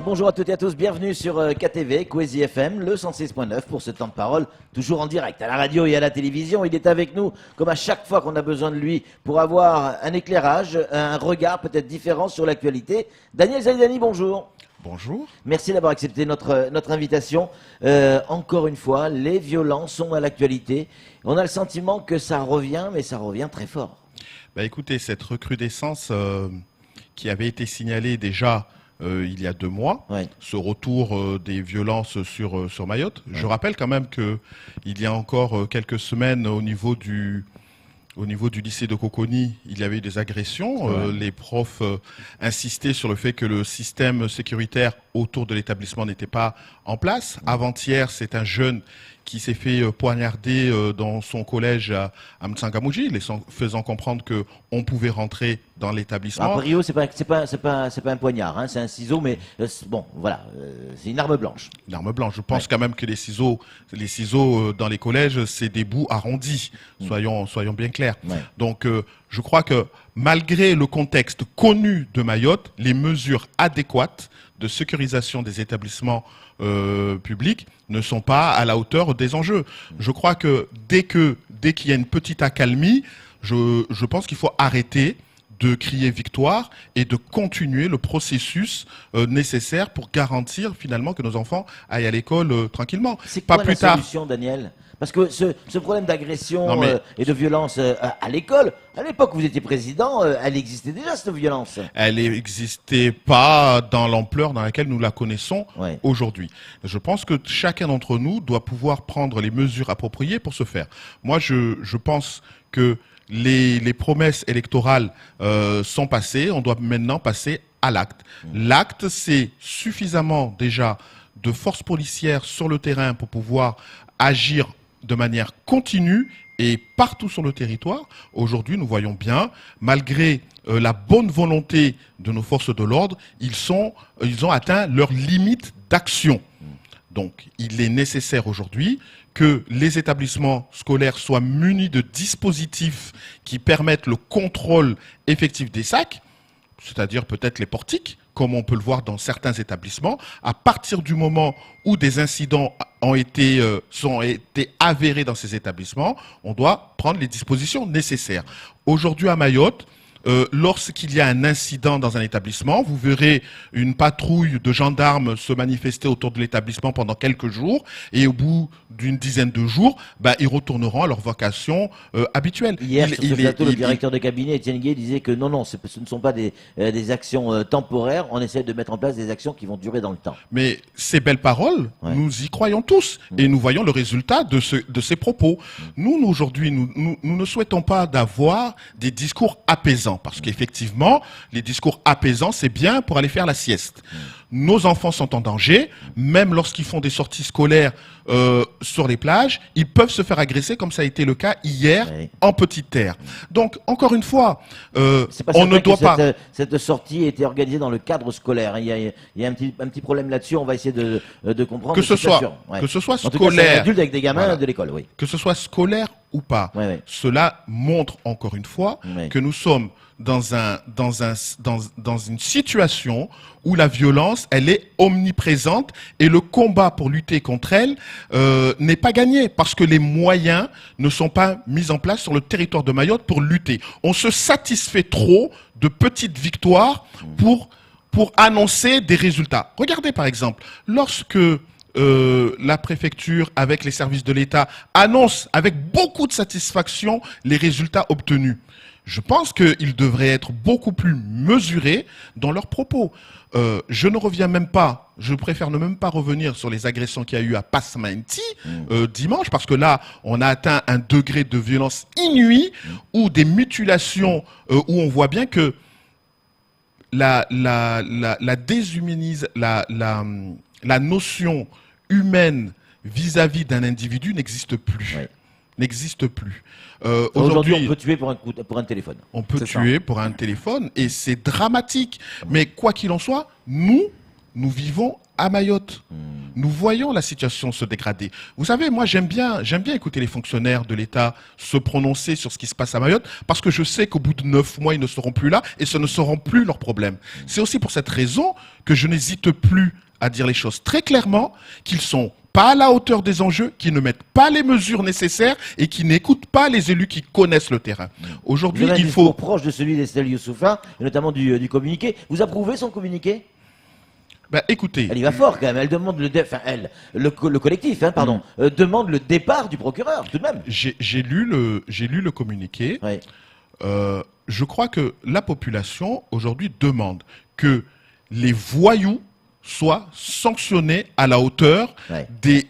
Bonjour à toutes et à tous, bienvenue sur KTV, Kwezi FM, le 106.9 pour ce temps de parole, toujours en direct à la radio et à la télévision. Il est avec nous, comme à chaque fois qu'on a besoin de lui, pour avoir un éclairage, un regard peut-être différent sur l'actualité. Daniel Zaidani, bonjour. Bonjour. Merci d'avoir accepté notre invitation. Encore une fois, les violences sont à l'actualité. On a le sentiment que ça revient, mais ça revient très fort. Écoutez, cette recrudescence qui avait été signalée déjà il y a 2 mois, Ouais. ce retour des violences sur Mayotte. Ouais. Je rappelle quand même qu'il y a encore quelques semaines au niveau du lycée de Coconi, il y avait eu des agressions. Ouais. Les profs insistaient sur le fait que le système sécuritaire autour de l'établissement n'était pas en place. Ouais. Avant-hier, c'est un jeune qui s'est fait poignarder dans son collège à Mtsangamouji, faisant comprendre que on pouvait rentrer dans l'établissement. A priori, c'est pas un poignard, hein, c'est un ciseau, mais bon, voilà, c'est une arme blanche. Une arme blanche. Je pense quand même que les ciseaux dans les collèges, c'est des bouts arrondis. Soyons bien clairs. Ouais. Donc, je crois que malgré le contexte connu de Mayotte, les mesures adéquates de sécurisation des établissements publics ne sont pas à la hauteur des enjeux. Je crois que dès qu'il y a une petite accalmie, je pense qu'il faut arrêter de crier victoire et de continuer le processus nécessaire pour garantir finalement que nos enfants aillent à l'école tranquillement. C'est quoi la solution, Daniel ? Parce que ce problème d'agression et de violence à l'école, à l'époque où vous étiez président, elle existait déjà, cette violence. Elle n'existait pas dans l'ampleur dans laquelle nous la connaissons aujourd'hui. Je pense que chacun d'entre nous doit pouvoir prendre les mesures appropriées pour ce faire. Moi, je pense que les promesses électorales sont passées, on doit maintenant passer à l'acte. L'acte, c'est suffisamment déjà de forces policières sur le terrain pour pouvoir agir de manière continue et partout sur le territoire. Aujourd'hui, nous voyons bien, malgré la bonne volonté de nos forces de l'ordre, ils ont atteint leurs limites d'action. Donc, il est nécessaire aujourd'hui que les établissements scolaires soient munis de dispositifs qui permettent le contrôle effectif des sacs, c'est-à-dire peut-être les portiques, comme on peut le voir dans certains établissements. À partir du moment où des incidents ont été avérés dans ces établissements, on doit prendre les dispositions nécessaires. Aujourd'hui à Mayotte, lorsqu'il y a un incident dans un établissement, vous verrez une patrouille de gendarmes se manifester autour de l'établissement pendant quelques jours et au bout d'une dizaine de jours, ils retourneront à leur vocation habituelle. Hier, sur ce plateau, le directeur de cabinet, Étienne Gué, disait que non, ce ne sont pas des actions temporaires, on essaie de mettre en place des actions qui vont durer dans le temps. Mais ces belles paroles, nous y croyons tous et nous voyons le résultat de ces propos. Nous, aujourd'hui, nous ne souhaitons pas d'avoir des discours apaisants. Parce qu'effectivement, les discours apaisants, c'est bien pour aller faire la sieste. Nos enfants sont en danger, même lorsqu'ils font des sorties scolaires sur les plages, ils peuvent se faire agresser comme ça a été le cas hier en Petite Terre. Donc, encore une fois, on ne doit pas... Cette sortie a été organisée dans le cadre scolaire. Il y a un petit problème là-dessus, on va essayer de comprendre. Que ce soit scolaire... Adulte avec des gamins de l'école, oui. Que ce soit scolaire ou pas, cela montre encore une fois que nous sommes dans une situation où la violence, elle est omniprésente et le combat pour lutter contre elle n'est pas gagné parce que les moyens ne sont pas mis en place sur le territoire de Mayotte pour lutter. On se satisfait trop de petites victoires pour annoncer des résultats. Regardez par exemple, lorsque la préfecture, avec les services de l'État, annonce avec beaucoup de satisfaction les résultats obtenus. Je pense qu'ils devraient être beaucoup plus mesurés dans leurs propos. Je ne reviens même pas, je préfère ne même pas revenir sur les agressions qu'il y a eu à Passmanti dimanche, parce que là, on a atteint un degré de violence inouï, ou des mutilations, où on voit bien que la notion humaine vis-à-vis d'un individu n'existe plus. N'existe plus. Aujourd'hui, on peut tuer pour un téléphone. On peut tuer pour un téléphone et c'est dramatique. Mais quoi qu'il en soit, nous vivons à Mayotte. Nous voyons la situation se dégrader. Vous savez, moi, j'aime bien écouter les fonctionnaires de l'État se prononcer sur ce qui se passe à Mayotte, parce que je sais qu'au bout de 9 mois, ils ne seront plus là et ce ne seront plus leurs problèmes. C'est aussi pour cette raison que je n'hésite plus à dire les choses très clairement, qu'ils sont pas à la hauteur des enjeux, qui ne mettent pas les mesures nécessaires et qui n'écoutent pas les élus qui connaissent le terrain. Aujourd'hui, il faut... proche de celui d'Estelle Youssoufa, et notamment du communiqué. Vous approuvez son communiqué? Ben, écoutez... Elle y va fort quand même, elle demande le collectif, demande le départ du procureur, tout de même. J'ai lu le communiqué. Oui. Je crois que la population, aujourd'hui, demande que les voyous soient sanctionnés à la hauteur des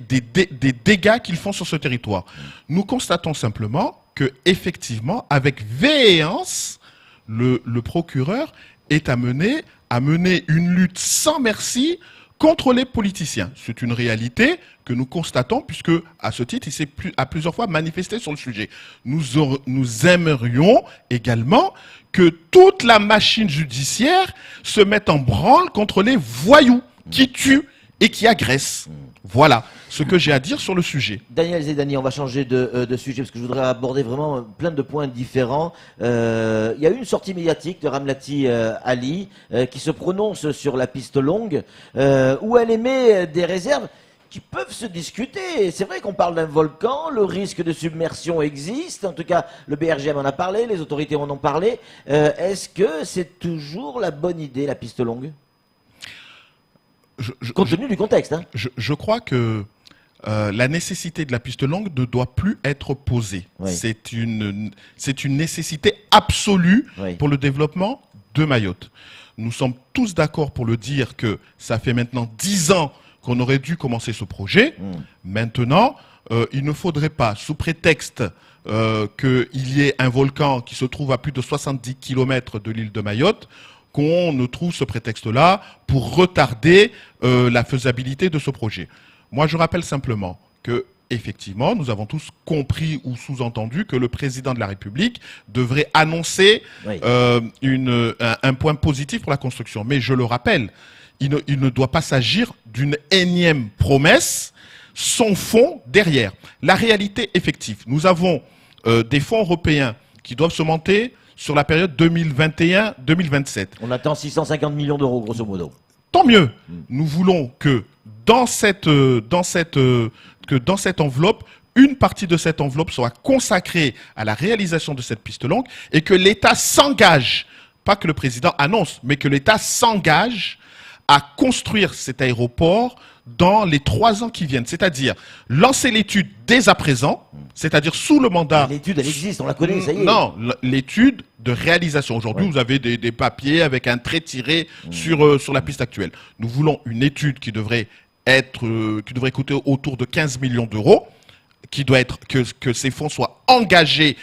dégâts qu'ils font sur ce territoire. Nous constatons simplement que, effectivement, avec véhéance, le procureur est amené à mener une lutte sans merci contre les politiciens. C'est une réalité que nous constatons puisque, à ce titre, il s'est à plusieurs fois manifesté sur le sujet. Nous aimerions également que toute la machine judiciaire se mette en branle contre les voyous qui tuent et qui agressent. Voilà ce que j'ai à dire sur le sujet. Daniel Zedani, on va changer de sujet parce que je voudrais aborder vraiment plein de points différents. Il y a eu une sortie médiatique de Ramlati Ali qui se prononce sur la piste longue où elle émet des réserves qui peuvent se discuter. C'est vrai qu'on parle d'un volcan, le risque de submersion existe, en tout cas le BRGM en a parlé, les autorités en ont parlé. Est-ce que c'est toujours la bonne idée, la piste longue ? Compte tenu du contexte. Hein. Je crois que la nécessité de la piste longue ne doit plus être posée. Oui. C'est une nécessité absolue pour le développement de Mayotte. Nous sommes tous d'accord pour le dire que ça fait maintenant 10 ans qu'on aurait dû commencer ce projet. Maintenant, il ne faudrait pas, sous prétexte qu'il y ait un volcan qui se trouve à plus de 70 km de l'île de Mayotte, qu'on ne trouve ce prétexte-là pour retarder la faisabilité de ce projet. Moi, je rappelle simplement que, effectivement, nous avons tous compris ou sous-entendu que le président de la République devrait annoncer un point positif pour la construction. Mais je le rappelle, il ne doit pas s'agir d'une énième promesse sans fond derrière. La réalité effective, nous avons des fonds européens qui doivent se monter sur la période 2021-2027. On attend 650 millions d'euros, grosso modo. Tant mieux. Nous voulons que dans cette enveloppe, une partie de cette enveloppe soit consacrée à la réalisation de cette piste longue et que l'État s'engage, pas que le président annonce, mais que l'État s'engage à construire cet aéroport dans les 3 ans qui viennent. C'est-à-dire lancer l'étude dès à présent, c'est-à-dire sous le mandat... L'étude, elle existe, on la connaît, ça y est. Non, l'étude de réalisation. Aujourd'hui, vous avez des papiers avec un trait tiré sur la piste actuelle. Nous voulons une étude qui devrait coûter autour de 15 millions d'euros, qui doit être que ces fonds soient engagés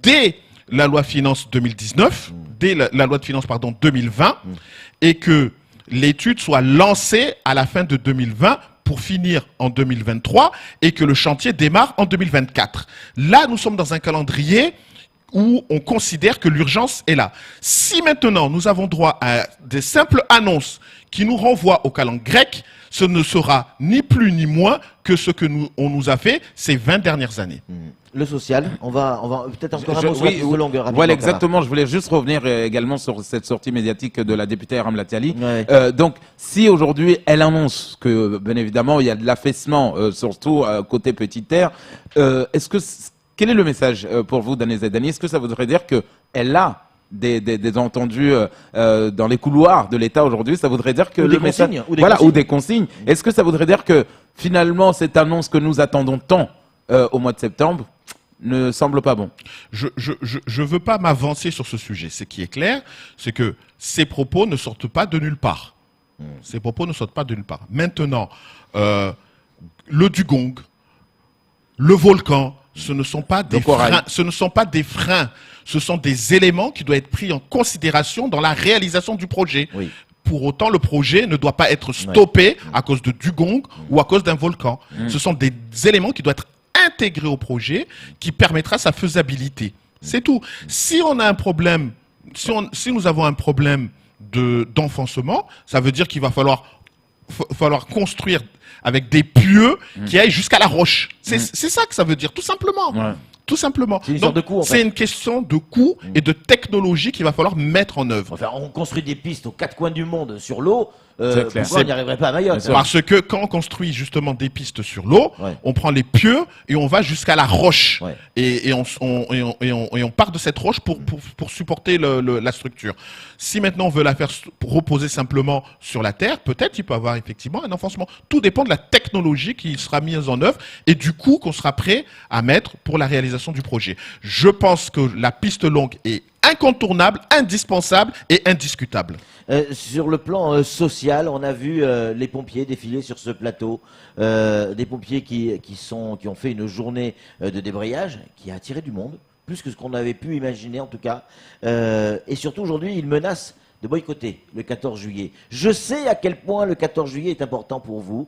dès la loi finance 2019, dès la loi de finances 2020, et que l'étude soit lancée à la fin de 2020 pour finir en 2023 et que le chantier démarre en 2024. Là, nous sommes dans un calendrier où on considère que l'urgence est là. Si maintenant nous avons droit à des simples annonces qui nous renvoient au calendrier grec, ce ne sera ni plus ni moins que ce que on nous a fait ces 20 dernières années. Le social, on va peut-être encore un mot sur la piste longue. Voilà, exactement. Je voulais juste revenir également sur cette sortie médiatique de la députée Ramlati Ali. Donc, si aujourd'hui elle annonce que, bien évidemment, il y a de l'affaissement, surtout côté Petite Terre, quel est le message pour vous, Daniel Zedani? Est-ce que ça voudrait dire que elle a des entendus dans les couloirs de l'État aujourd'hui? Ça voudrait dire que ou des consignes. Est-ce que ça voudrait dire que finalement cette annonce que nous attendons tant au mois de septembre ne semble pas bon? Je veux pas m'avancer sur ce sujet. Ce qui est clair, c'est que ces propos ne sortent pas de nulle part. Ces propos ne sortent pas de nulle part. Maintenant, le dugong, le volcan, ce ne sont pas des freins, ce sont des éléments qui doivent être pris en considération dans la réalisation du projet. Oui. Pour autant, le projet ne doit pas être stoppé à cause de dugong ou à cause d'un volcan. Ce sont des éléments qui doivent être intégrés au projet qui permettra sa faisabilité. C'est tout. Si on a un problème, si nous avons un problème d'enfoncement, ça veut dire qu'il va falloir falloir construire avec des pieux qui aillent jusqu'à la roche. C'est ça que ça veut dire, tout simplement. Ouais. Tout simplement. C'est une sorte de coût, en fait. C'est une question de coût et de technologie qu'il va falloir mettre en œuvre. Enfin, on construit des pistes aux quatre coins du monde sur l'eau. Pourquoi on n'y arriverait pas à Mayotte? Parce que quand on construit justement des pistes sur l'eau, on prend les pieux et on va jusqu'à la roche. Ouais. Et on part de cette roche pour supporter la structure. Si maintenant on veut la faire reposer simplement sur la terre, peut-être il peut avoir effectivement un enfoncement. Tout dépend de la technologie qui sera mise en œuvre et du coût qu'on sera prêt à mettre pour la réalisation du projet. Je pense que la piste longue est incontournable, indispensable et indiscutable. Sur le plan social, on a vu les pompiers défiler sur ce plateau, des pompiers qui ont fait une journée de débrayage qui a attiré du monde, plus que ce qu'on avait pu imaginer en tout cas. Et surtout aujourd'hui, ils menacent de boycotter le 14 juillet. Je sais à quel point le 14 juillet est important pour vous.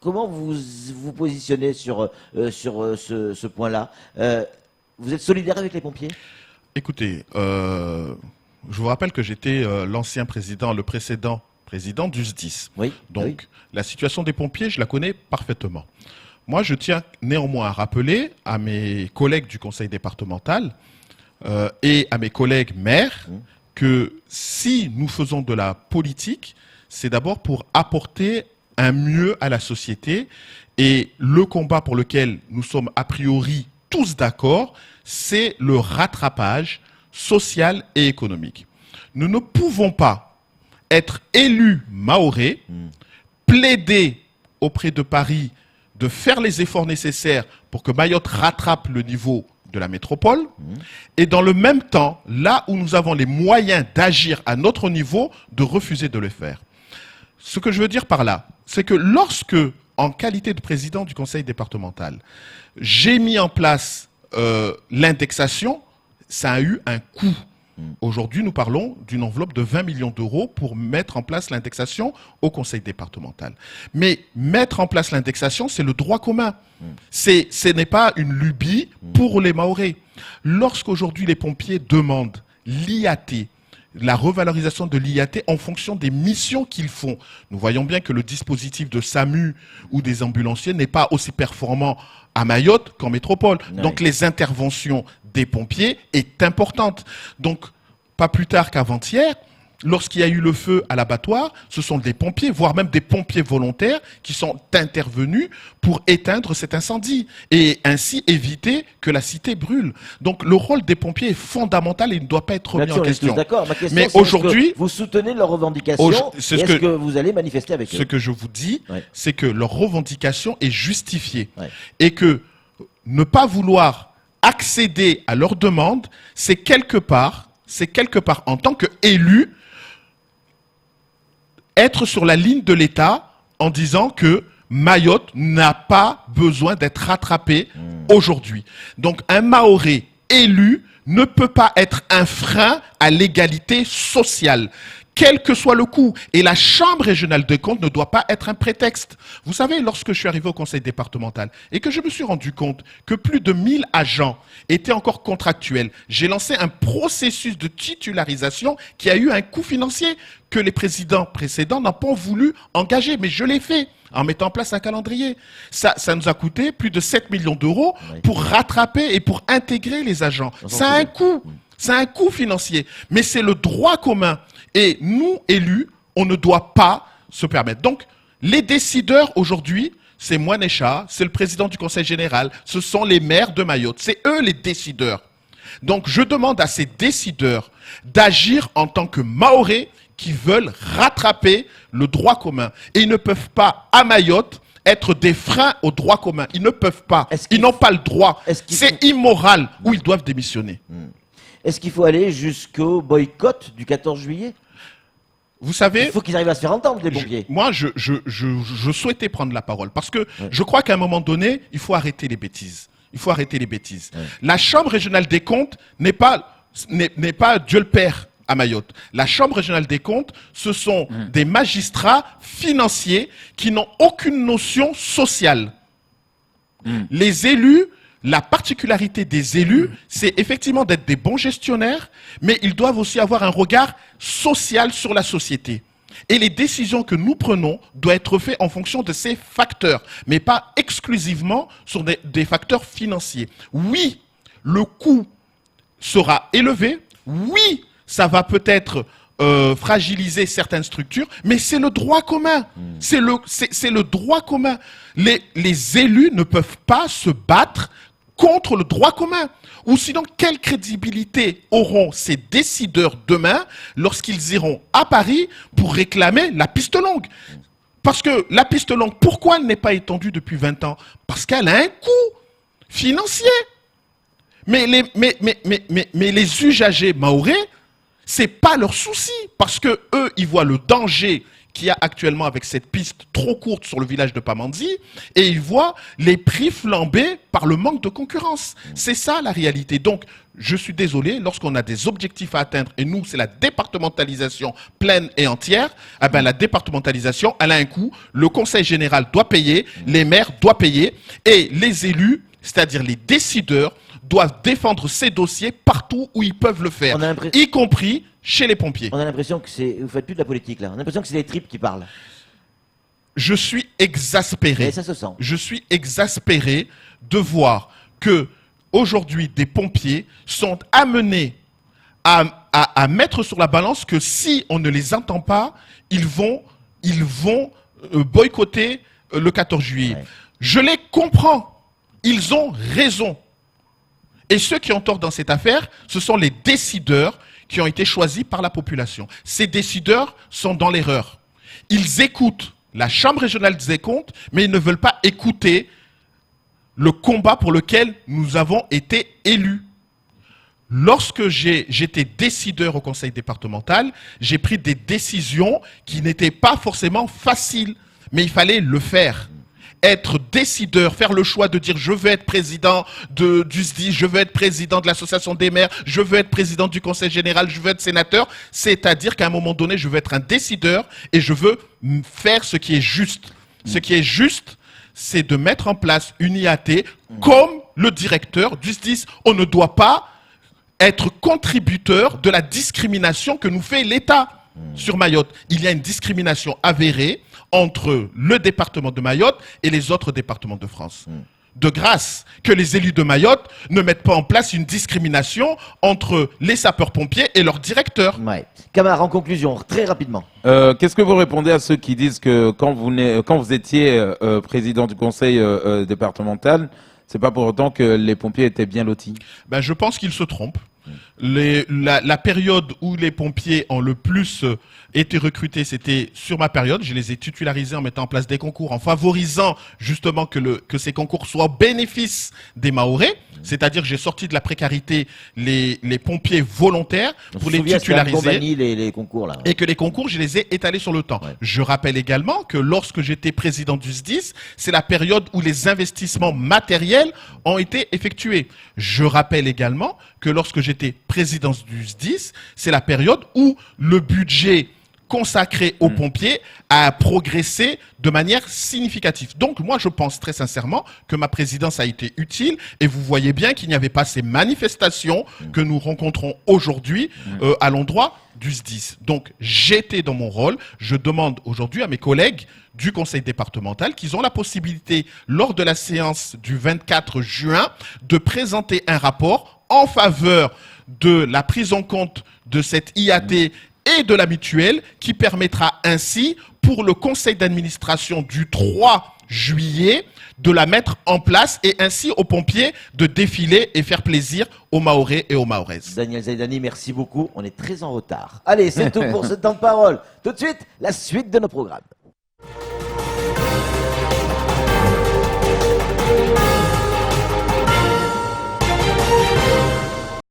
Comment vous vous positionnez sur ce point-là? Vous êtes solidaire avec les pompiers? Écoutez, je vous rappelle que j'étais le précédent président du SDIS. Oui, donc, la situation des pompiers, je la connais parfaitement. Moi, je tiens néanmoins à rappeler à mes collègues du conseil départemental et à mes collègues maires que si nous faisons de la politique, c'est d'abord pour apporter un mieux à la société. Et le combat pour lequel nous sommes a priori tous d'accord, c'est le rattrapage social et économique. Nous ne pouvons pas être élus mahorais, plaider auprès de Paris de faire les efforts nécessaires pour que Mayotte rattrape le niveau de la métropole, et dans le même temps, là où nous avons les moyens d'agir à notre niveau, de refuser de le faire. Ce que je veux dire par là, c'est que lorsque, en qualité de président du conseil départemental, j'ai mis en place l'indexation, ça a eu un coût. Aujourd'hui, nous parlons d'une enveloppe de 20 millions d'euros pour mettre en place l'indexation au conseil départemental. Mais mettre en place l'indexation, c'est le droit commun. Ce n'est pas une lubie pour les Mahorais. Lorsqu'aujourd'hui les pompiers demandent l'IAT, la revalorisation de l'IAT en fonction des missions qu'ils font. Nous voyons bien que le dispositif de SAMU ou des ambulanciers n'est pas aussi performant à Mayotte qu'en métropole. Oui. Donc les interventions des pompiers est importante. Donc pas plus tard qu'avant-hier, lorsqu'il y a eu le feu à l'abattoir, ce sont des pompiers, voire même des pompiers volontaires qui sont intervenus pour éteindre cet incendie et ainsi éviter que la cité brûle. Donc le rôle des pompiers est fondamental et il ne doit pas être remis en question. D'accord. Ma question, mais aujourd'hui, vous soutenez leurs revendications est-ce que vous allez manifester avec eux? Ce que je vous dis, c'est que leur revendication est justifiée et que ne pas vouloir accéder à leurs demandes, c'est quelque part en tant qu'élu, être sur la ligne de l'État en disant que Mayotte n'a pas besoin d'être rattrapé aujourd'hui. Donc un Mahorais élu ne peut pas être un frein à l'égalité sociale, quel que soit le coût. Et la Chambre régionale des comptes ne doit pas être un prétexte. Vous savez, lorsque je suis arrivé au conseil départemental et que je me suis rendu compte que plus de 1000 agents étaient encore contractuels, j'ai lancé un processus de titularisation qui a eu un coût financier que les présidents précédents n'ont pas voulu engager. Mais je l'ai fait en mettant en place un calendrier. Ça nous a coûté plus de 7 millions d'euros pour rattraper et pour intégrer les agents. Ça a un coût. C'est un coût financier. Mais c'est le droit commun. Et nous, élus, on ne doit pas se permettre. Donc, les décideurs aujourd'hui, c'est Mouanecha, c'est le président du conseil général, ce sont les maires de Mayotte. C'est eux les décideurs. Donc, je demande à ces décideurs d'agir en tant que Mahorais qui veulent rattraper le droit commun. Et ils ne peuvent pas, à Mayotte, être des freins au droit commun. Ils ne peuvent pas. Ils n'ont pas le droit. C'est immoral où ils doivent démissionner. Est-ce qu'il faut aller jusqu'au boycott du 14 juillet? Vous savez, il faut qu'ils arrivent à se faire entendre, les pompiers. Moi, je souhaitais prendre la parole parce que je crois qu'à un moment donné, il faut arrêter les bêtises. Il faut arrêter les bêtises. La Chambre régionale des comptes n'est pas Dieu le Père à Mayotte. La Chambre régionale des comptes, ce sont des magistrats financiers qui n'ont aucune notion sociale. Les élus, la particularité des élus, c'est effectivement d'être des bons gestionnaires, mais ils doivent aussi avoir un regard social sur la société. Et les décisions que nous prenons doivent être faites en fonction de ces facteurs, mais pas exclusivement sur des facteurs financiers. Oui, le coût sera élevé. Oui, ça va peut-être fragiliser certaines structures, mais c'est le droit commun. C'est le droit commun. Les élus ne peuvent pas se battre contre le droit commun. Ou sinon, quelle crédibilité auront ces décideurs demain lorsqu'ils iront à Paris pour réclamer la piste longue? Parce que la piste longue, pourquoi elle n'est pas étendue depuis 20 ans? Parce qu'elle a un coût financier. Mais les usagers mahorais, c'est pas leur souci, parce que eux, ils voient le danger qu'il y a actuellement avec cette piste trop courte sur le village de Pamandzi, et ils voient les prix flamber par le manque de concurrence. C'est ça la réalité. Donc, je suis désolé, lorsqu'on a des objectifs à atteindre, et nous, c'est la départementalisation pleine et entière, eh ben, la départementalisation, elle a un coût, le conseil général doit payer, les maires doivent payer, et les élus, c'est-à-dire les décideurs, doivent défendre ces dossiers partout où ils peuvent le faire, y compris chez les pompiers. On a l'impression que vous faites plus de la politique là. On a l'impression que c'est les tripes qui parlent. Je suis exaspéré. Et ça se sent. Je suis exaspéré de voir que aujourd'hui des pompiers sont amenés à mettre sur la balance que si on ne les entend pas, ils vont boycotter le 14 juillet. Ouais. Je les comprends. Ils ont raison. Et ceux qui ont tort dans cette affaire, ce sont les décideurs qui ont été choisis par la population. Ces décideurs sont dans l'erreur. Ils écoutent la Chambre régionale des comptes, mais ils ne veulent pas écouter le combat pour lequel nous avons été élus. Lorsque j'étais décideur au conseil départemental, j'ai pris des décisions qui n'étaient pas forcément faciles, mais il fallait le faire. Être décideur, faire le choix de dire je veux être président du SDIS, je veux être président de l'association des maires, je veux être président du conseil général, je veux être sénateur, c'est-à-dire qu'à un moment donné, je veux être un décideur et je veux faire ce qui est juste. Ce qui est juste, c'est de mettre en place une IAT comme le directeur du SDIS. On ne doit pas être contributeur de la discrimination que nous fait l'État sur Mayotte. Il y a une discrimination avérée entre le département de Mayotte et les autres départements de France. De grâce que les élus de Mayotte ne mettent pas en place une discrimination entre les sapeurs-pompiers et leurs directeurs. Ouais. Camara, en conclusion, très rapidement. Qu'est-ce que vous répondez à ceux qui disent que quand vous étiez président du conseil départemental, c'est pas pour autant que les pompiers étaient bien lotis? Ben, je pense qu'ils se trompent. La période où les pompiers ont le plus été recrutés, c'était sur ma période. Je les ai titularisés en mettant en place des concours, en favorisant justement que ces concours soient au bénéfice des Mahorais. C'est-à-dire que j'ai sorti de la précarité les pompiers volontaires pour les titulariser. Les concours, là. Et que les concours, je les ai étalés sur le temps. Ouais. Je rappelle également que lorsque j'étais président du SDIS, c'est la période où les investissements matériels ont été effectués. Je rappelle également que lorsque j'étais président du SDIS, c'est la période où le budget consacré aux pompiers a progressé de manière significative. Donc moi je pense très sincèrement que ma présidence a été utile et vous voyez bien qu'il n'y avait pas ces manifestations que nous rencontrons aujourd'hui à l'endroit du SDIS. Donc j'étais dans mon rôle. Je demande aujourd'hui à mes collègues du conseil départemental qu'ils ont la possibilité lors de la séance du 24 juin de présenter un rapport en faveur de la prise en compte de cette IAT et de la mutuelle qui permettra ainsi pour le conseil d'administration du 3 juillet de la mettre en place et ainsi aux pompiers de défiler et faire plaisir aux Mahorais et aux Mahoraises. Daniel Zaidani, merci beaucoup. On est très en retard. Allez, c'est tout pour ce temps de parole. Tout de suite, la suite de nos programmes.